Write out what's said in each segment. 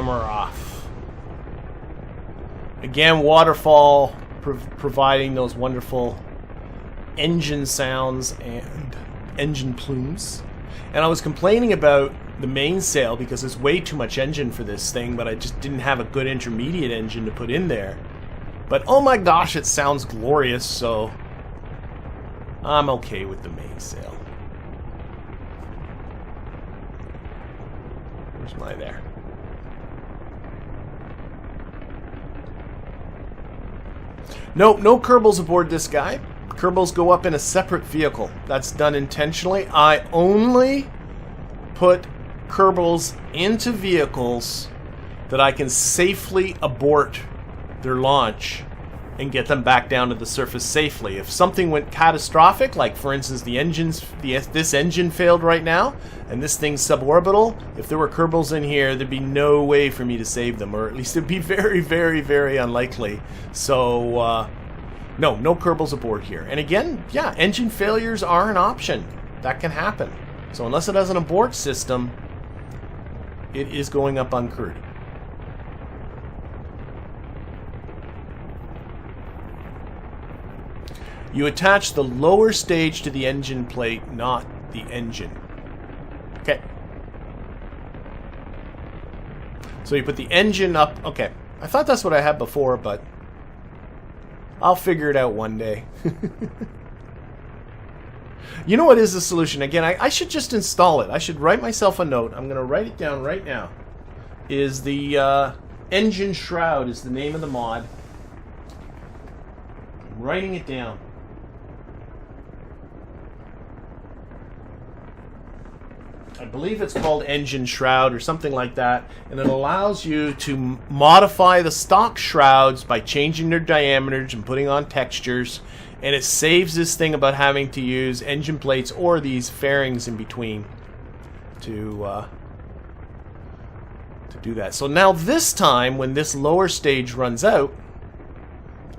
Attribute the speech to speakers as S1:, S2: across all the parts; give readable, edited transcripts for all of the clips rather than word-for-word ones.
S1: camera off. Again, waterfall providing those wonderful engine sounds and engine plumes. And I was complaining about the mainsail because there's way too much engine for this thing, but I just didn't have a good intermediate engine to put in there. But oh my gosh, it sounds glorious, so I'm okay with the mainsail. Where's my there? Nope, no Kerbals aboard this guy. Kerbals go up in a separate vehicle. That's done intentionally. I only put Kerbals into vehicles that I can safely abort their launch and get them back down to the surface safely. If something went catastrophic, like for instance this engine failed right now, and this thing's suborbital, if there were Kerbals in here, there'd be no way for me to save them, or at least it'd be very, very, very unlikely. So, no Kerbals aboard here. And again, yeah, engine failures are an option. That can happen. So unless it has an abort system, it is going up uncrewed. You attach the lower stage to the engine plate, not the engine. Okay. So you put the engine up. Okay. I thought that's what I had before, but I'll figure it out one day. You know what is the solution? Again, I should just install it. I should write myself a note. I'm going to write it down right now. Is the engine shroud is the name of the mod. I'm writing it down. I believe it's called Engine Shroud or something like that, and it allows you to modify the stock shrouds by changing their diameters and putting on textures, and it saves this thing about having to use engine plates or these fairings in between to do that. So now this time, when this lower stage runs out,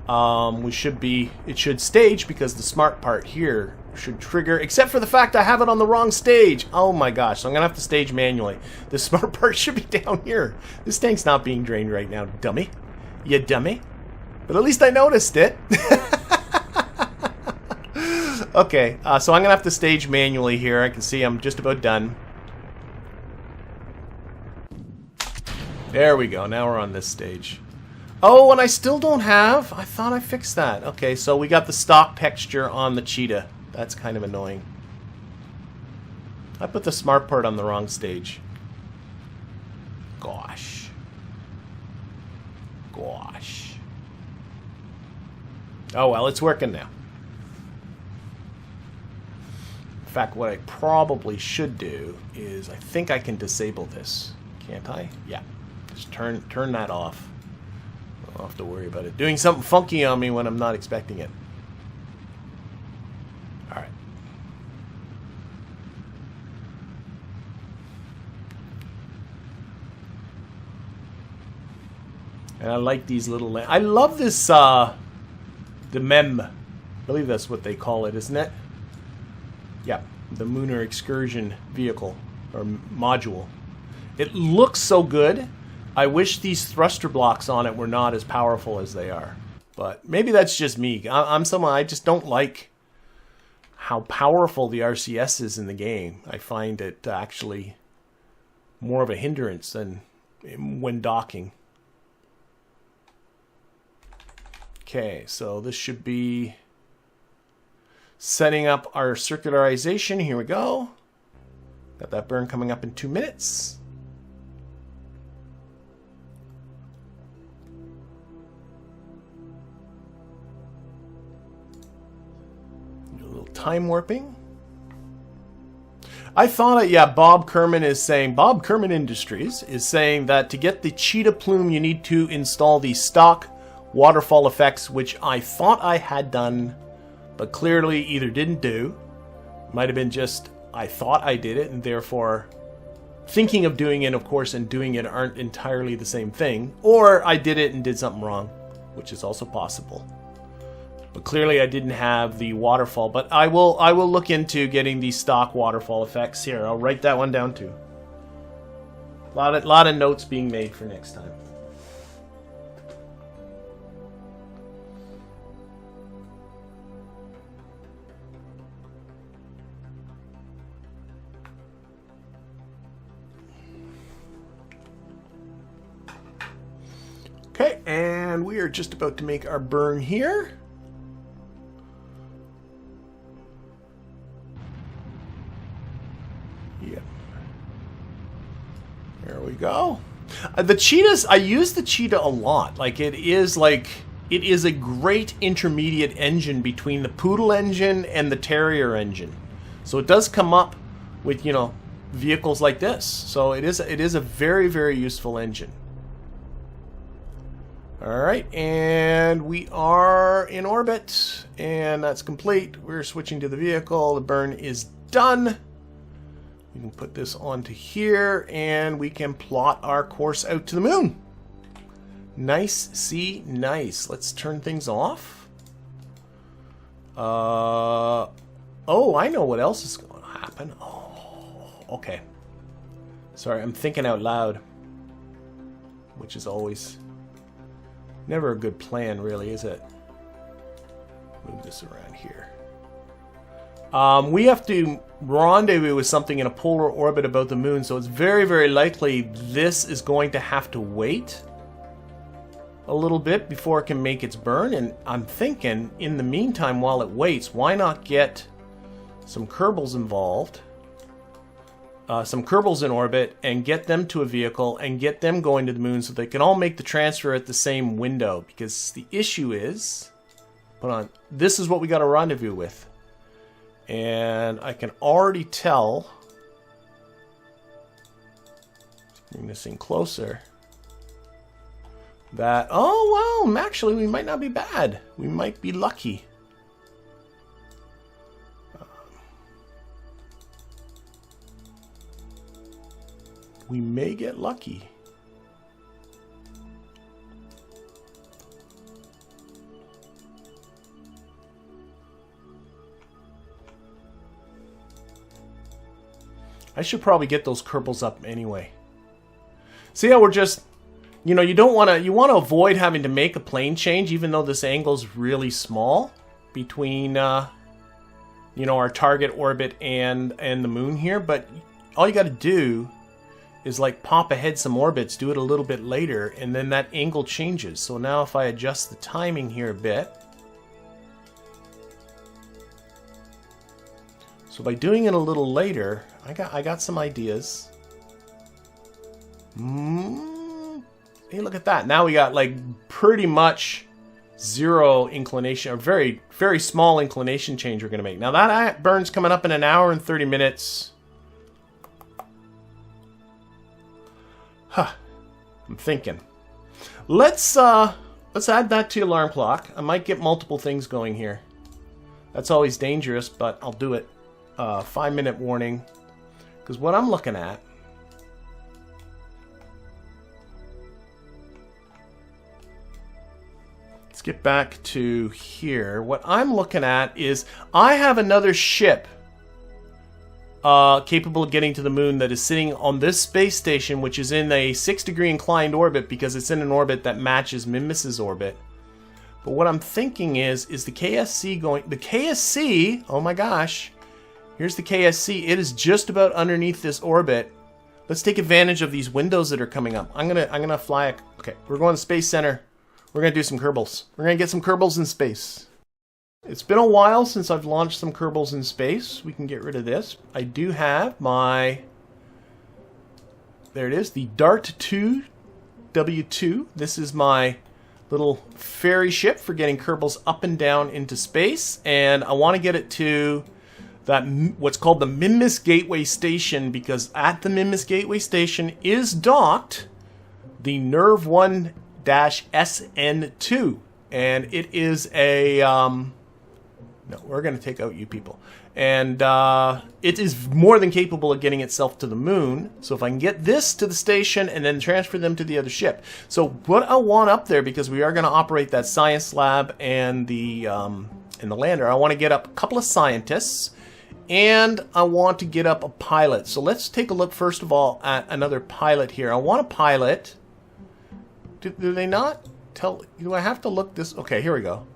S1: it should stage, because the smart part here should trigger, except for the fact I have it on the wrong stage. Oh my gosh, so I'm gonna have to stage manually. The smart part should be down here. This tank's not being drained right now, dummy. You dummy. But at least I noticed it. Okay, so I'm gonna have to stage manually here. I can see I'm just about done. There we go, now we're on this stage. Oh, and I still don't have... I thought I fixed that. Okay, so we got the stock texture on the cheetah. That's kind of annoying. I put the smart part on the wrong stage. Gosh. Gosh. Oh, well, it's working now. In fact, what I probably should do is... I think I can disable this. Can't I? Yeah. Just turn that off. I don't have to worry about it doing something funky on me when I'm not expecting it. Alright. And I like these little... I love this, the MEM. I believe that's what they call it, isn't it? Yeah, the Munar Excursion vehicle, or module. It looks so good. I wish these thruster blocks on it were not as powerful as they are. But maybe that's just me. I'm someone, I just don't like how powerful the RCS is in the game. I find it actually more of a hindrance than when docking. Okay, so this should be setting up our circularization. Here we go. Got that burn coming up in 2 minutes. Time warping. I thought, yeah, Bob Kerman Industries is saying that to get the cheetah plume, you need to install the stock waterfall effects, which I thought I had done, but clearly either didn't do. Might have been just, I thought I did it, and therefore thinking of doing it, of course, and doing it aren't entirely the same thing. Or I did it and did something wrong, which is also possible. But clearly I didn't have the waterfall. But I will look into getting the stock waterfall effects here. I'll write that one down too. Lot of notes being made for next time. Okay, and we are just about to make our burn here. Yep. There we go. The cheetahs, I use the cheetah a lot. It is a great intermediate engine between the poodle engine and the terrier engine. So it does come up with, you know, vehicles like this. So it is a very, very useful engine. Alright, and we are in orbit, and that's complete. We're switching to the vehicle. The burn is done. We can put this onto here, and we can plot our course out to the moon. Nice, see, nice. Let's turn things off. Oh, I know what else is going to happen. Oh, okay. Sorry, I'm thinking out loud, which is always never a good plan, really, is it? Move this around here. We have to rendezvous with something in a polar orbit about the moon, so it's very, very likely this is going to have to wait a little bit before it can make its burn. And I'm thinking, in the meantime, while it waits, why not get some Kerbals involved? Some Kerbals in orbit, and get them to a vehicle and get them going to the moon so they can all make the transfer at the same window. Because the issue is, hold on, this is what we got to rendezvous with. And I can already tell, let's bring this in closer, that, oh well, actually we might not be bad. We might be lucky. We may get lucky. I should probably get those Kerbals up anyway. See how we're just, you know, you want to avoid having to make a plane change, even though this angle's really small between, you know, our target orbit and the moon here. But all you got to do is like pop ahead some orbits, do it a little bit later, and then that angle changes. So now if I adjust the timing here a bit, so by doing it a little later, I got some ideas. Hey, look at that. Now we got like pretty much zero inclination, or very, very small inclination change we're going to make. Now that burn's coming up in an hour and 30 minutes. I'm thinking. Let's add that to alarm clock. I might get multiple things going here. That's always dangerous, but I'll do it. 5-minute warning. Because what I'm looking at, let's get back to here. What I'm looking at is I have another ship capable of getting to the moon that is sitting on this space station, which is in a 6-degree inclined orbit because it's in an orbit that matches Mimis's orbit. But what I'm thinking is the KSC going... The KSC, oh my gosh, here's the KSC. It is just about underneath this orbit. Let's take advantage of these windows that are coming up. I'm gonna fly it. Okay, we're going to Space Center. We're gonna do some Kerbals. We're gonna get some Kerbals in space. It's been a while since I've launched some Kerbals in space. We can get rid of this. I do have my... There it is, the Dart 2 W2. This is my little ferry ship for getting Kerbals up and down into space. And I want to get it to that what's called the Mimis Gateway Station, because at the Mimis Gateway Station is docked the Nerve 1-SN2. And it is a... No, we're going to take out you people. And it is more than capable of getting itself to the moon. So if I can get this to the station and then transfer them to the other ship. So what I want up there, because we are going to operate that science lab and the lander, I want to get up a couple of scientists And I want to get up a pilot. So let's take a look first of all at another pilot here. I want a pilot. Do they not tell? Do I have to look this? Okay, here we go.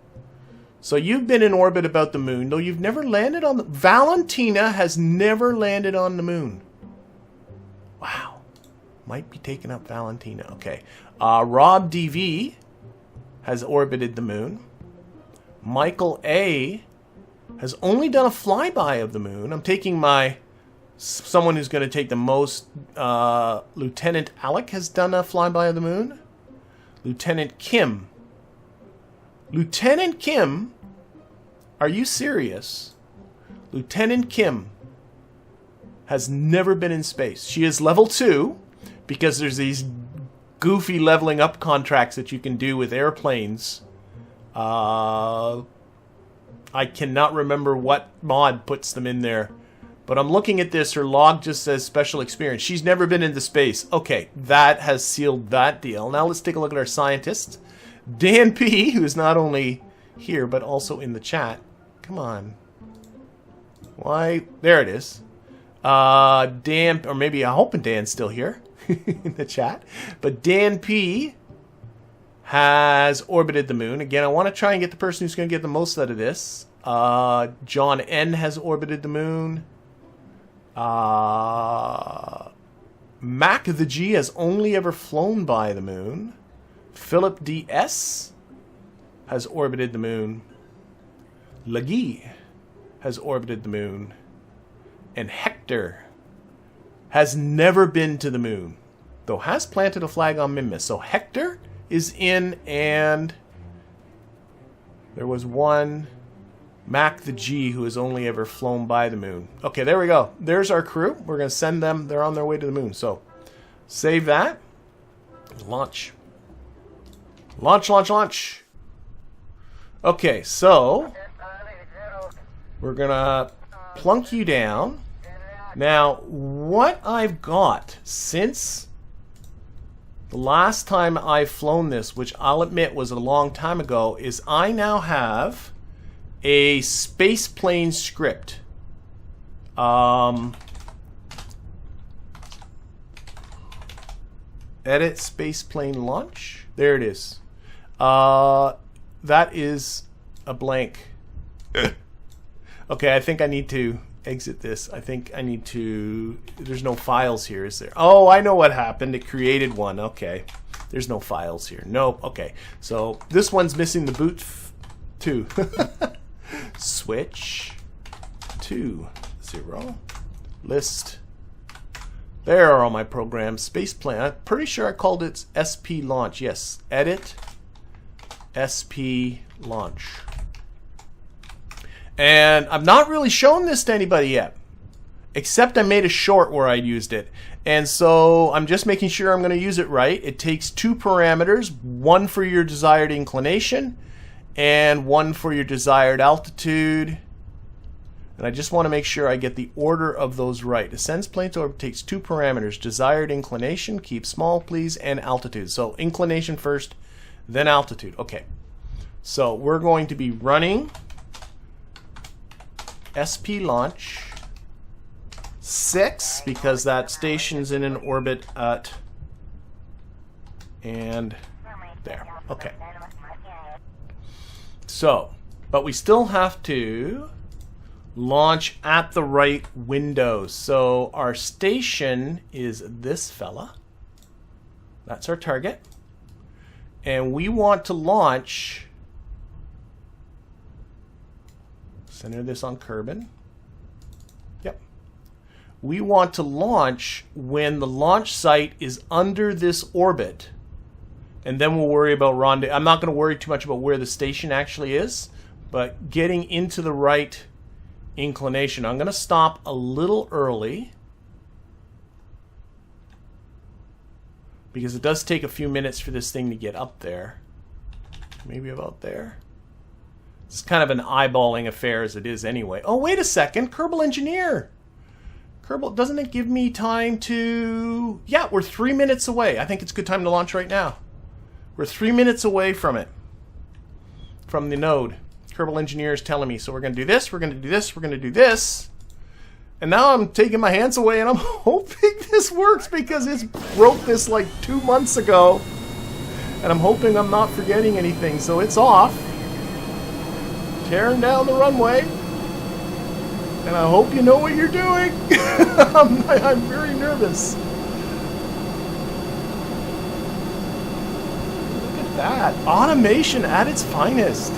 S1: So you've been in orbit about the moon, though you've never landed on the... Valentina has never landed on the moon. Wow. Might be taking up Valentina. Okay. Rob DV has orbited the moon. Michael A has only done a flyby of the moon. I'm taking someone who's going to take the most. Lieutenant Alec has done a flyby of the moon. Lieutenant Kim. Lieutenant Kim? Are you serious? Lieutenant Kim has never been in space. She is level 2 because there's these goofy leveling up contracts that you can do with airplanes. I cannot remember what mod puts them in there. But I'm looking at this. Her log just says special experience. She's never been into space. Okay, that has sealed that deal. Now let's take a look at our scientists. Dan P, who is not only here, but also in the chat. Come on. Why? There it is. Dan, or maybe I'm hoping Dan's still here in the chat. But Dan P has orbited the moon. Again, I want to try and get the person who's going to get the most out of this. John N has orbited the moon. Mac the G has only ever flown by the moon. Philip DS has orbited the moon. Legui has orbited the moon. And Hector has never been to the moon, though has planted a flag on Minmus. So Hector is in, and there was one, Mac the G, who has only ever flown by the moon. Okay, there we go. There's our crew. We're going to send them. They're on their way to the moon. So save that. Launch. Launch, launch, launch. Okay, so we're going to plunk you down. Now, what I've got since the last time I've flown this, which I'll admit was a long time ago, is I now have a spaceplane script. Edit spaceplane launch. There it is. That is a blank. Okay, I think I need to exit this. I think I need to... There's no files here, is there? Oh, I know what happened. It created one. Okay. There's no files here. Nope. Okay. So this one's missing the boot too. Switch to 0. List. There are all my programs. Spaceplane. I'm pretty sure I called it SP launch. Yes. Edit SP launch. And I've not really shown this to anybody yet, except I made a short where I used it. And so I'm just making sure I'm going to use it right. It takes 2 parameters, one for your desired inclination and one for your desired altitude. And I just want to make sure I get the order of those right. Ascends plane to orbit takes 2 parameters, desired inclination, keep small please, and altitude. So inclination first, then altitude. Okay. So we're going to be running SP launch 6 because that station's in an orbit at, and there. Okay. So, but we still have to launch at the right window. So our station is this fella. That's our target. And we want to launch... Center this on Kerbin. Yep. We want to launch when the launch site is under this orbit. And then we'll worry about rendezvous. I'm not going to worry too much about where the station actually is, but getting into the right inclination. I'm going to stop a little early because it does take a few minutes for this thing to get up there. Maybe about there. It's kind of an eyeballing affair as it is anyway. Oh, wait a second. Kerbal Engineer. Kerbal, doesn't it give me time to... Yeah, we're 3 minutes away. I think it's a good time to launch right now. We're 3 minutes away from it. From the node. Kerbal Engineer is telling me. So we're going to do this, we're going to do this, we're going to do this. And now I'm taking my hands away and I'm hoping this works because it's broke this like 2 months ago. And I'm hoping I'm not forgetting anything. So it's off. Tearing down the runway. And I hope you know what you're doing. I'm very nervous. Look at that. Automation at its finest.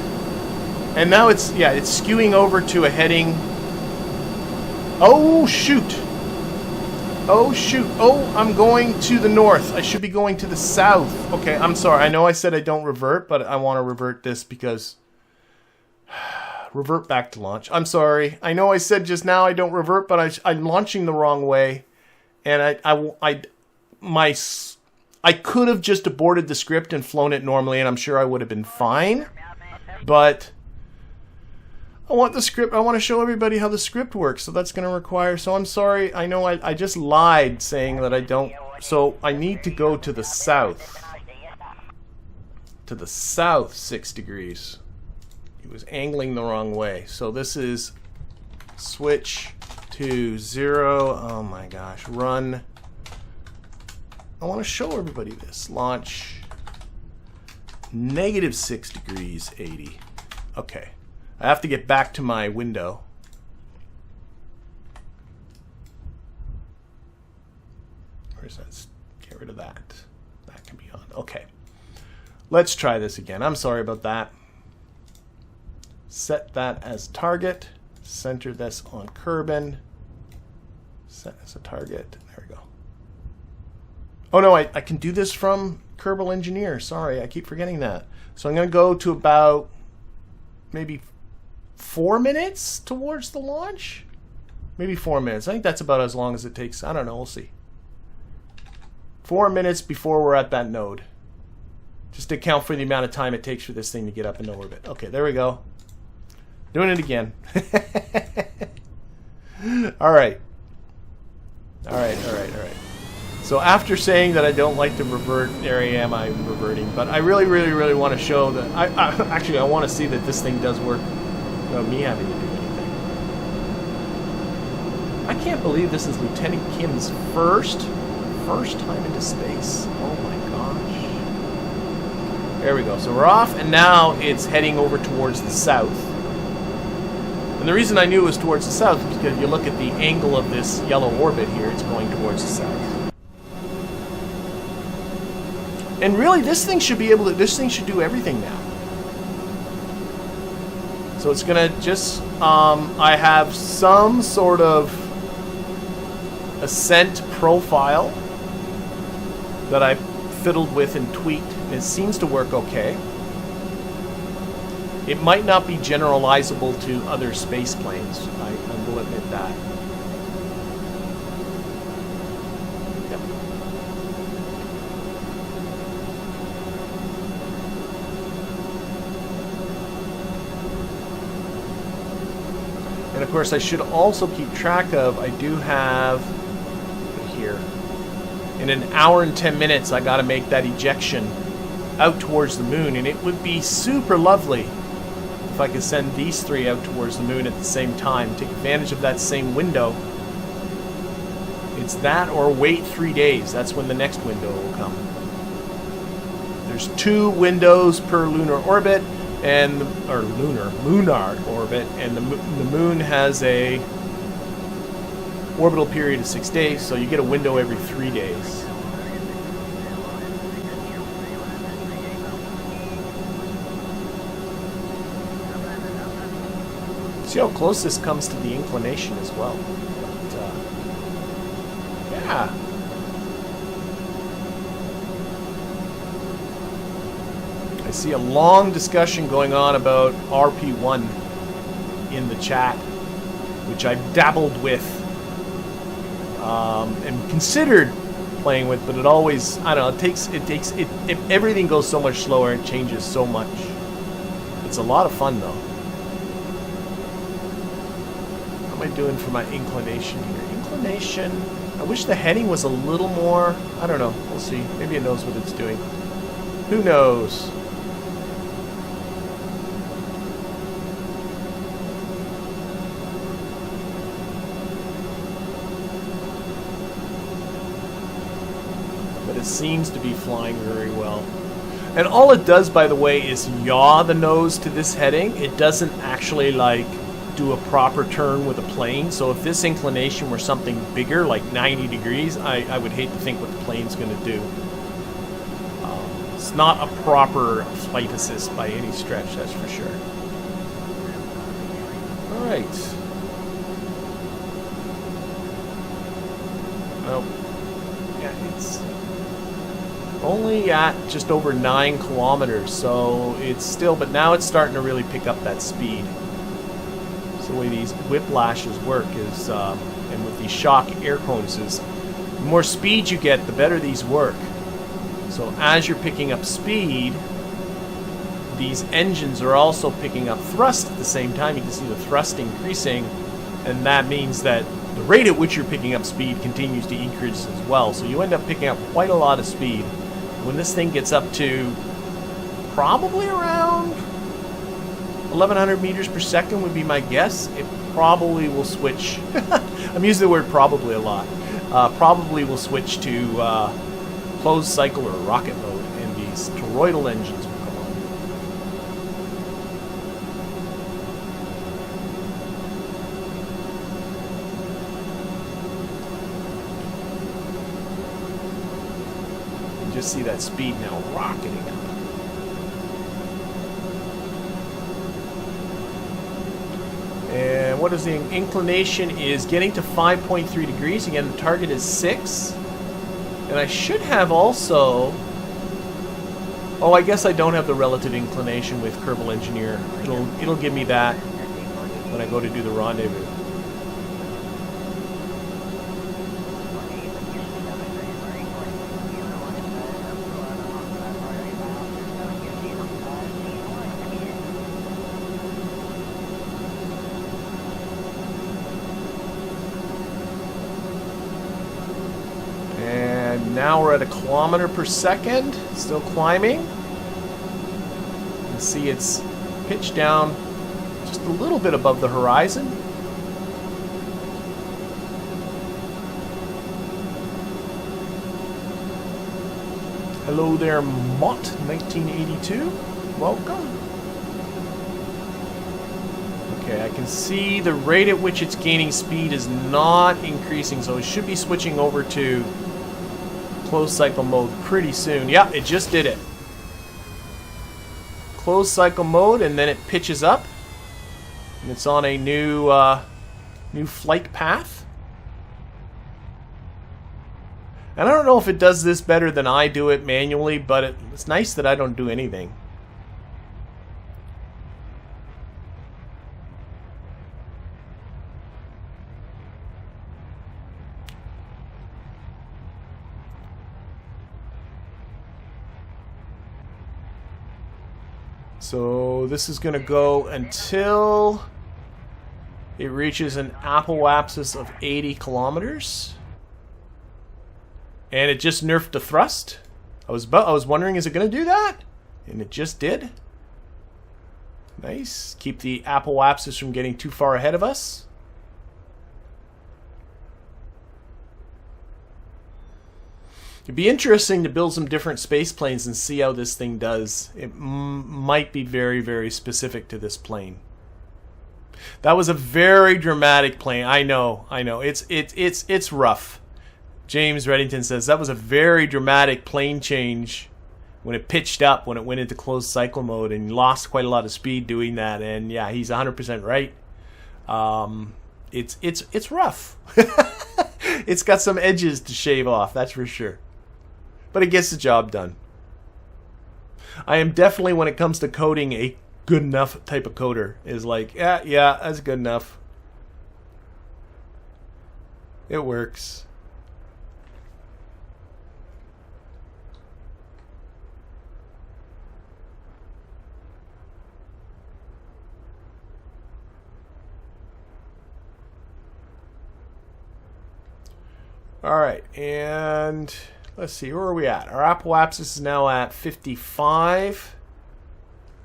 S1: And now it's skewing over to a heading. Oh, shoot. Oh, shoot. Oh, I'm going to the north. I should be going to the south. Okay, I'm sorry. I know I said I don't revert, but I want to revert this because... Revert back to launch. I'm sorry. I know I said just now I don't revert, but I'm launching the wrong way. And I could have just aborted the script and flown it normally, and I'm sure I would have been fine. But... I want the script. I want to show everybody how the script works. So that's going to require. So I'm sorry. I know I just lied saying that I don't. So I need to go to the south. To the south 6 degrees. It was angling the wrong way. So this is switch to 0. Oh my gosh. Run. I want to show everybody this. Launch. -6 degrees 80. Okay. I have to get back to my window. Where's that? Get rid of that. That can be on. Okay. Let's try this again. I'm sorry about that. Set that as target. Center this on Kerbin. Set as a target. There we go. Oh no, I can do this from Kerbal Engineer. Sorry, I keep forgetting that. So I'm going to go to about maybe 4 minutes towards the launch? Maybe 4 minutes. I think that's about as long as it takes. I don't know. We'll see. 4 minutes before we're at that node. Just to account for the amount of time it takes for this thing to get up into orbit. Okay, there we go. Doing it again. Alright. Alright. So after saying that I don't like to revert, there I am, I'm reverting. But I really want to show that... Actually, I want to see that this thing does work. Without me having to do anything. I can't believe this is Lieutenant Kim's first time into space. Oh my gosh. There we go. So we're off, and now it's heading over towards the south. And the reason I knew it was towards the south is because if you look at the angle of this yellow orbit here, it's going towards the south. And really, this thing should be able to. This thing should do everything now. So it's gonna just, I have some sort of Ascent profile that I fiddled with and tweaked, and it seems to work okay. It might not be generalizable to other space planes, I will admit that. Yep. And of course I should also keep track of, I do have here, in an hour and 10 minutes I gotta make that ejection out towards the moon, and it would be super lovely if I could send these 3 out towards the moon at the same time, take advantage of that same window. It's that or wait 3 days, that's when the next window will come. There's 2 windows per lunar orbit, and lunar orbit, and the moon has a orbital period of 6 days, so you get a window every 3 days. See how close this comes to the inclination as well. But, yeah. I see a long discussion going on about RP1 in the chat, which I've dabbled with and considered playing with, but it always, I don't know, everything goes so much slower and changes so much. It's a lot of fun though. How am I doing for my inclination here? Inclination, I wish the heading was a little more, I don't know, we'll see. Maybe it knows what it's doing. Who knows? but it seems to be flying very well. And all it does, by the way, is yaw the nose to this heading. It doesn't actually like do a proper turn with a plane. So if this inclination were something bigger, like 90 degrees, I would hate to think what the plane's going to do. It's not a proper flight assist by any stretch, that's for sure. All right. Well, yeah, it's only at just over 9 kilometers, so it's still, but now it's starting to really pick up that speed. So the way these whiplashes work is, and with these shock air cones, is the more speed you get, the better these work. So as you're picking up speed, these engines are also picking up thrust at the same time. You can see the thrust increasing, and that means that the rate at which you're picking up speed continues to increase as well. So you end up picking up quite a lot of speed. When this thing gets up to probably around 1100 meters per second would be my guess, it probably will switch. I'm using the word probably a lot. Probably will switch to closed cycle or rocket mode, and these toroidal engines will come on. You just see that speed now rocketing up. And what is the inclination is getting to 5.3 degrees. Again, the target is 6. And I should have also... Oh, I guess I don't have the relative inclination with Kerbal Engineer. It'll give me that when I go to do the rendezvous. Now we're at 1 kilometer per second, still climbing. You can see it's pitched down just a little bit above the horizon. Hello there, Mott 1982. Welcome. Okay, I can see the rate at which it's gaining speed is not increasing, so it should be switching over to closed cycle mode pretty soon. Yeah, it just did it. Closed cycle mode, and then it pitches up, and it's on a new flight path. And I don't know if it does this better than I do it manually, but it's nice that I don't do anything. So this is going to go until it reaches an apoapsis of 80 kilometers. And it just nerfed the thrust. I was wondering, is it going to do that? And it just did. Nice. Keep the apoapsis from getting too far ahead of us. It'd be interesting to build some different space planes and see how this thing does. It might be very, very specific to this plane. That was a very dramatic plane. I know. It's rough. James Reddington says that was a very dramatic plane change when it pitched up, when it went into closed cycle mode, and lost quite a lot of speed doing that. And yeah, he's 100% right. It's rough. It's got some edges to shave off, that's for sure. But it gets the job done. I am definitely, when it comes to coding, a good enough type of coder. Is like, yeah, that's good enough. It works. All right, and let's see, where are we at? Our apoapsis is now at 55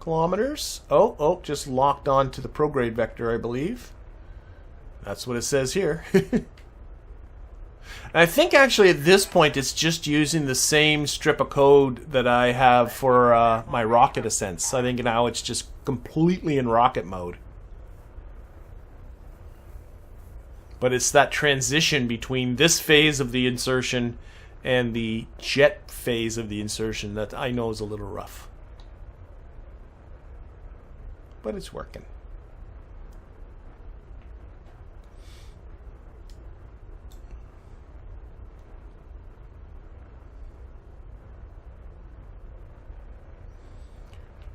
S1: kilometers. Oh, just locked on to the prograde vector, I believe. That's what it says here. And I think actually at this point it's just using the same strip of code that I have for my rocket ascents. I think now it's just completely in rocket mode. But it's that transition between this phase of the insertion and the jet phase of the insertion that I know is a little rough. But it's working.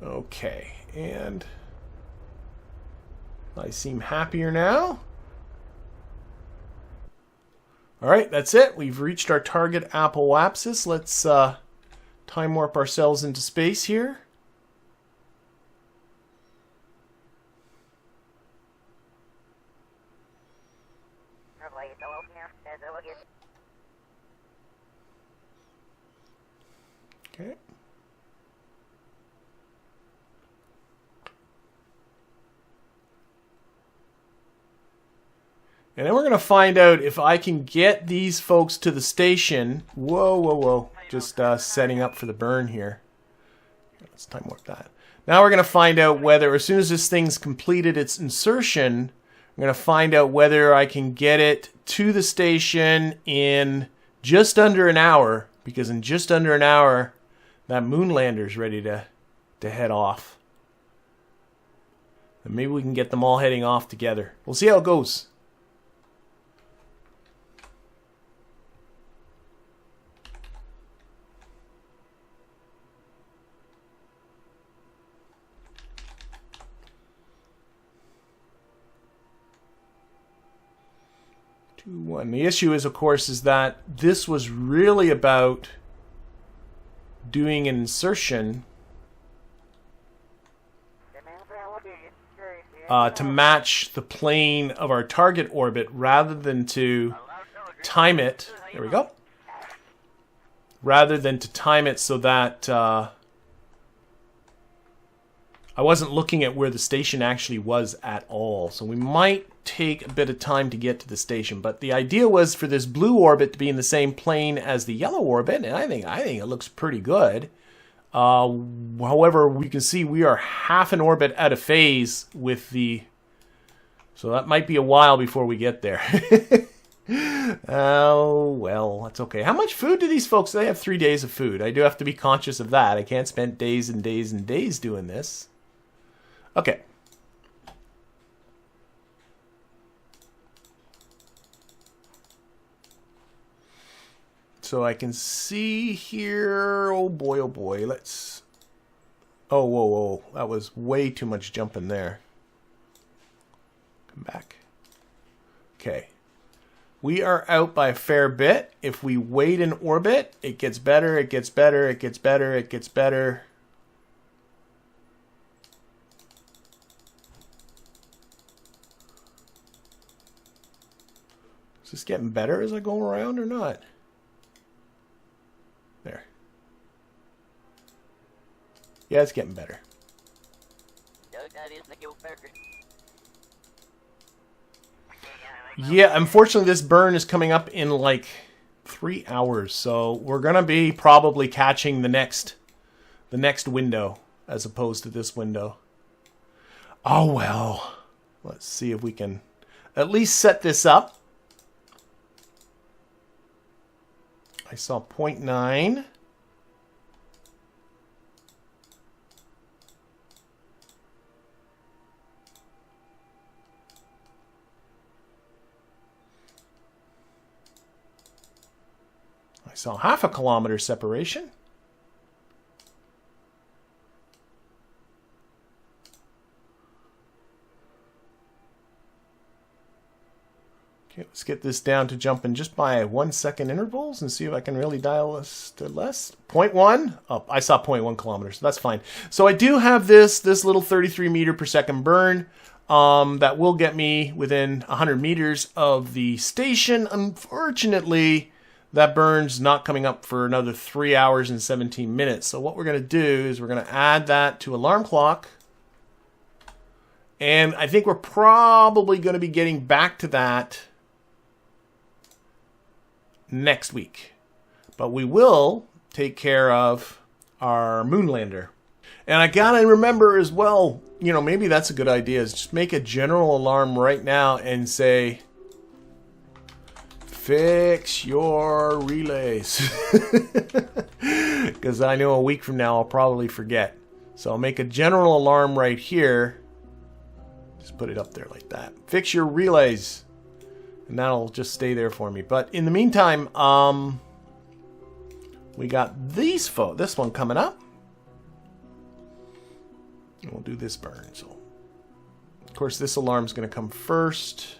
S1: Okay, and I seem happier now. Alright, that's it. We've reached our target apoapsis. Let's time warp ourselves into space here. Okay. And then we're going to find out if I can get these folks to the station. Whoa, whoa, whoa. Just setting up for the burn here. Let's time warp that. Now we're going to find out whether, as soon as this thing's completed its insertion, I'm going to find out whether I can get it to the station in just under an hour. Because in just under an hour, that moon lander's ready to head off. And maybe we can get them all heading off together. We'll see how it goes. The issue is, of course, is that this was really about doing an insertion to match the plane of our target orbit rather than to time it. There we go. Rather than to time it so that I wasn't looking at where the station actually was at all. So we might take a bit of time to get to the station, but the idea was for this blue orbit to be in the same plane as the yellow orbit, and I think it looks pretty good. However, we can see we are half an orbit out of phase with the, so that might be a while before we get there. Oh well, that's okay. How much food do these folks? They have 3 days of food. I do have to be conscious of that. I can't spend days and days and days doing this. Okay. So I can see here, oh boy, let's, oh, whoa, whoa, that was way too much jumping there. Come back. Okay. We are out by a fair bit. If we wait in orbit, it gets better, it gets better, it gets better, it gets better. Is this getting better as I go around or not? There. Yeah, it's getting better. Yeah, unfortunately this burn is coming up in like 3 hours, so we're gonna be probably catching the next window as opposed to this window. Oh well. Let's see if we can at least set this up. I saw 0.9. I saw half a kilometer separation. Okay, let's get this down to jumping just by 1 second intervals and see if I can really dial this to less. 0.1? Oh, I saw 0.1 kilometers. So that's fine. So I do have this little 33 meter per second burn that will get me within 100 meters of the station. Unfortunately, that burn's not coming up for another 3 hours and 17 minutes. So what we're going to do is we're going to add that to alarm clock. And I think we're probably going to be getting back to that next week. But we will take care of our Mun Lander. And I gotta remember as well, you know, maybe that's a good idea, is just make a general alarm right now and say, fix your relays. Because I know a week from now I'll probably forget. So I'll make a general alarm right here. Just put it up there like that. Fix your relays. And that'll just stay there for me. But in the meantime, we got this one coming up. And we'll do this burn. So, of course, this alarm's going to come first.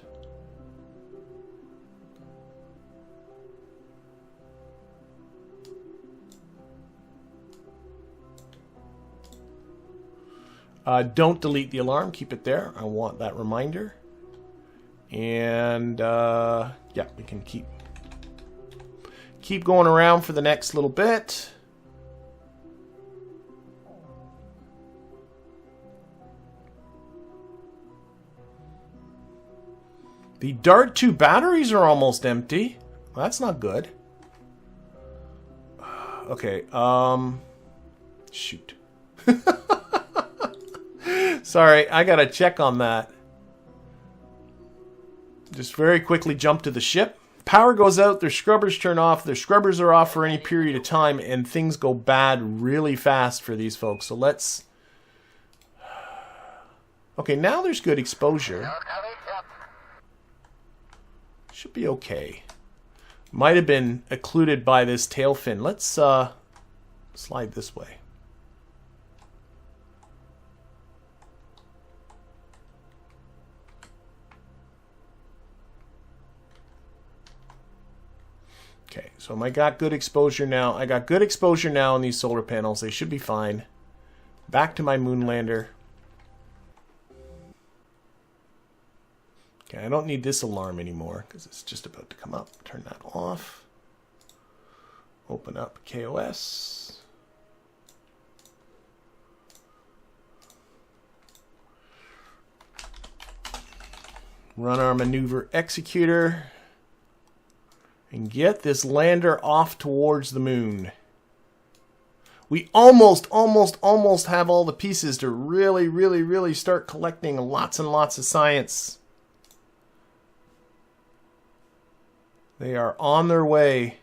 S1: Don't delete the alarm. Keep it there. I want that reminder. And yeah, we can keep going around for the next little bit. The Dart 2 batteries are almost empty. Well, that's not good. Okay, shoot. Sorry, I gotta check on that. Just very quickly jump to the ship. Power goes out, their scrubbers turn off, their scrubbers are off for any period of time, and things go bad really fast for these folks. So let's... Okay, now there's good exposure. Should be okay. Might have been occluded by this tail fin. Let's slide this way. Okay, so I got good exposure now. I got good exposure now on these solar panels. They should be fine. Back to my Mun Lander. Okay, I don't need this alarm anymore because it's just about to come up. Turn that off. Open up kOS. Run our maneuver executor. And get this lander off towards the moon. We almost have all the pieces to really start collecting lots and lots of science. They are on their way.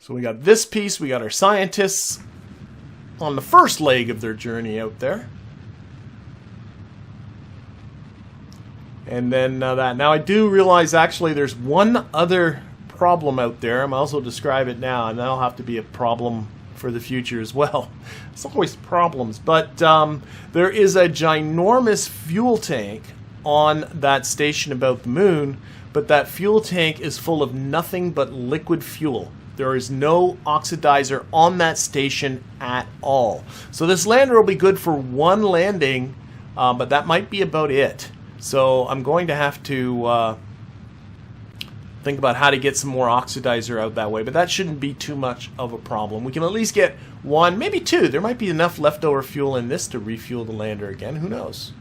S1: So we got this piece, we got our scientists on the first leg of their journey out there. And then that. Now I do realize actually there's one other problem out there. I might also describe it now, and that'll have to be a problem for the future as well. It's always problems. But there is a ginormous fuel tank on that station about the moon, but that fuel tank is full of nothing but liquid fuel. There is no oxidizer on that station at all. So this lander will be good for one landing, but that might be about it. So I'm going to have to think about how to get some more oxidizer out that way, but that shouldn't be too much of a problem. We can at least get one, maybe two. There might be enough leftover fuel in this to refuel the lander again. Who knows?